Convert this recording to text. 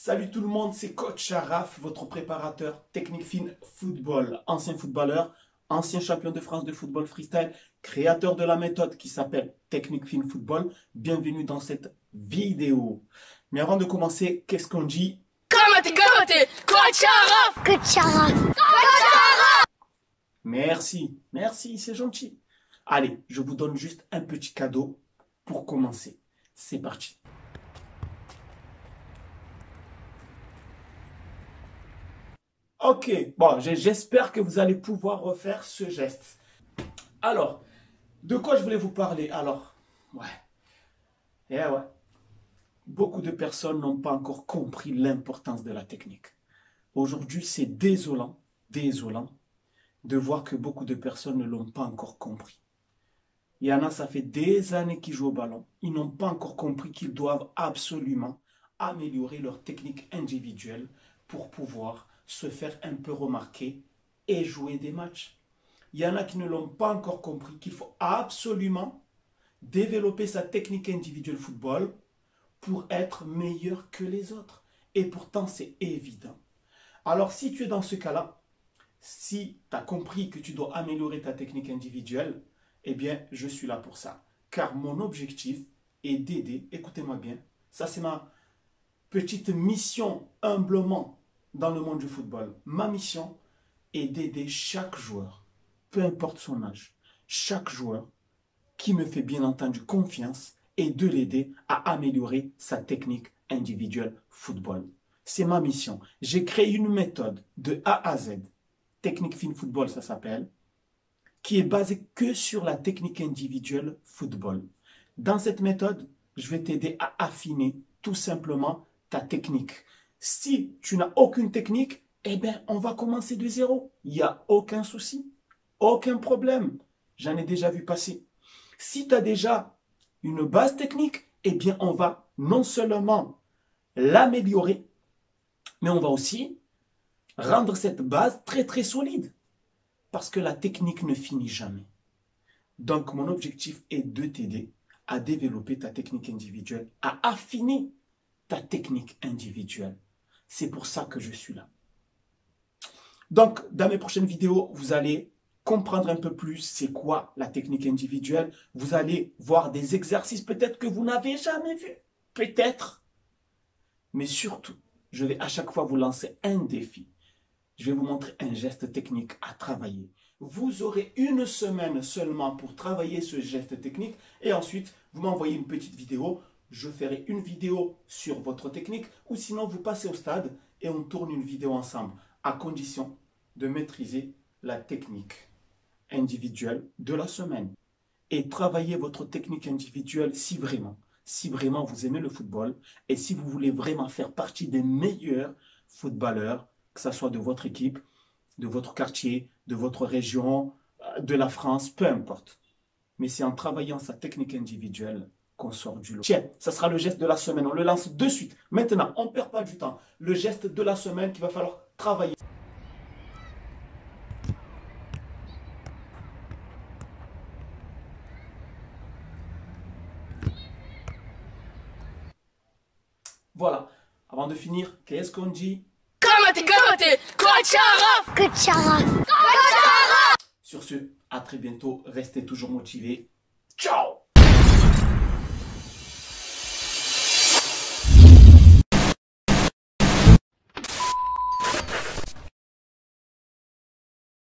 Salut tout le monde, c'est Coach Sharaf, votre préparateur technique fine football, ancien footballeur, ancien champion de France de football freestyle, créateur de la méthode qui s'appelle Technique Fine Football. Bienvenue dans cette vidéo. Mais avant de commencer, qu'est-ce qu'on dit? Coach Sharaf, Coach Sharaf. Merci, c'est gentil. Allez, je vous donne juste un petit cadeau pour commencer. C'est parti. Ok, bon, j'espère que vous allez pouvoir refaire ce geste. Alors, de quoi je voulais vous parler? Alors, ouais. Beaucoup de personnes n'ont pas encore compris l'importance de la technique. Aujourd'hui, c'est désolant de voir que beaucoup de personnes ne l'ont pas encore compris. Il y en a, ça fait des années qu'ils jouent au ballon. Ils n'ont pas encore compris qu'ils doivent absolument améliorer leur technique individuelle pour pouvoir se faire un peu remarquer et jouer des matchs. Il y en a qui ne l'ont pas encore compris qu'il faut absolument développer sa technique individuelle football pour être meilleur que les autres. Et pourtant, c'est évident. Alors, si tu es dans ce cas-là, si tu as compris que tu dois améliorer ta technique individuelle, eh bien, je suis là pour ça. Car mon objectif est d'aider, écoutez-moi bien, ça c'est ma petite mission humblement dans le monde du football. Ma mission est d'aider chaque joueur, peu importe son âge, chaque joueur qui me fait bien entendu confiance et de l'aider à améliorer sa technique individuelle football. C'est ma mission. J'ai créé une méthode de A à Z, technique fine football ça s'appelle, qui est basée que sur la technique individuelle football. Dans cette méthode, je vais t'aider à affiner tout simplement ta technique. Si tu n'as aucune technique, eh bien, on va commencer de zéro. Il n'y a aucun souci, aucun problème. J'en ai déjà vu passer. Si tu as déjà une base technique, eh bien, on va non seulement l'améliorer, mais on va aussi rendre cette base très, très solide. Parce que la technique ne finit jamais. Donc, mon objectif est de t'aider à développer ta technique individuelle, à affiner ta technique individuelle. C'est pour ça que je suis là. Donc, dans mes prochaines vidéos, vous allez comprendre un peu plus c'est quoi la technique individuelle. Vous allez voir des exercices peut-être que vous n'avez jamais vus. Peut-être. Mais surtout, je vais à chaque fois vous lancer un défi. Je vais vous montrer un geste technique à travailler. Vous aurez une semaine seulement pour travailler ce geste technique et ensuite, vous m'envoyez une petite vidéo. Je ferai une vidéo sur votre technique ou sinon, vous passez au stade et on tourne une vidéo ensemble à condition de maîtriser la technique individuelle de la semaine. Et travailler votre technique individuelle si vraiment vous aimez le football et si vous voulez vraiment faire partie des meilleurs footballeurs, que ce soit de votre équipe, de votre quartier, de votre région, de la France, peu importe. Mais c'est en travaillant sa technique individuelle qu'on sort du lot. Tiens, ça sera le geste de la semaine. On le lance de suite. Maintenant, on ne perd pas du temps. Le geste de la semaine qu'il va falloir travailler. Voilà. Avant de finir, qu'est-ce qu'on dit? Coach Sharaf, Coach Sharaf. Sur ce, à très bientôt. Restez toujours motivés. Ciao!